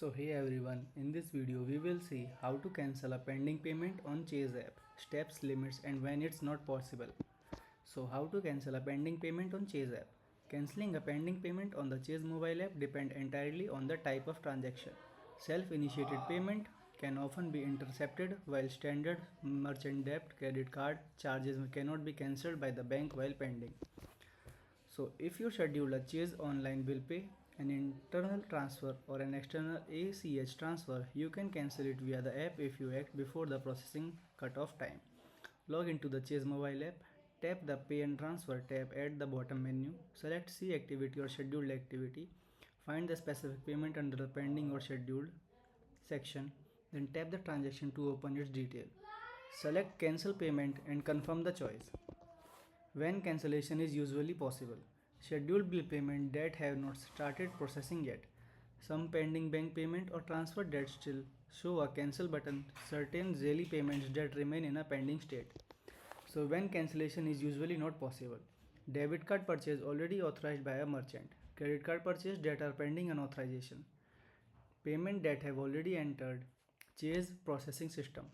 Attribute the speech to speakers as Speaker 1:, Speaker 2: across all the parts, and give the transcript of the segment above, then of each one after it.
Speaker 1: So hey everyone, in this video we will see how to cancel a pending payment on Chase app, steps, limits and when it's not possible. So how to cancel a pending payment on Chase app? Cancelling a pending payment on the Chase mobile app depends entirely on the type of transaction. Self-initiated payment can often be intercepted while standard merchant debt credit card charges cannot be cancelled by the bank while pending. So if you schedule a Chase online bill pay, an internal transfer or an external ACH transfer, you can cancel it via the app if you act before the processing cutoff time. Log into the Chase mobile app, tap the Pay and Transfer tab at the bottom menu, select See Activity or Scheduled Activity, find the specific payment under the Pending or Scheduled section, then tap the transaction to open its detail. Select Cancel Payment and confirm the choice. When cancellation is usually possible. Scheduled bill payment that have not started processing yet. Some pending bank payment or transfer that still show a cancel button. Certain daily payments that remain in a pending state. So when cancellation is usually not possible. Debit card purchase already authorized by a merchant. Credit card purchase that are pending an authorization. Payment that have already entered Chase processing system.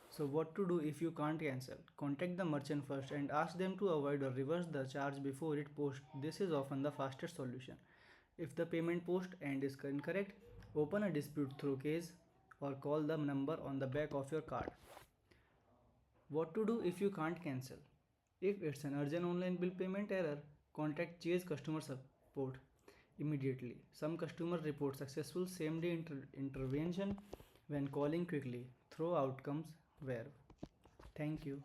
Speaker 1: So what to do if you can't cancel? Contact the merchant first and ask them to avoid or reverse the charge before it posts. This is often the fastest solution. If the payment post end is incorrect, open a dispute through case or call the number on the back of your card. What to do if you can't cancel? If it's an urgent online bill payment error, contact Chase customer support immediately. Some customers report successful same-day intervention when calling quickly. Through outcomes where. Thank you.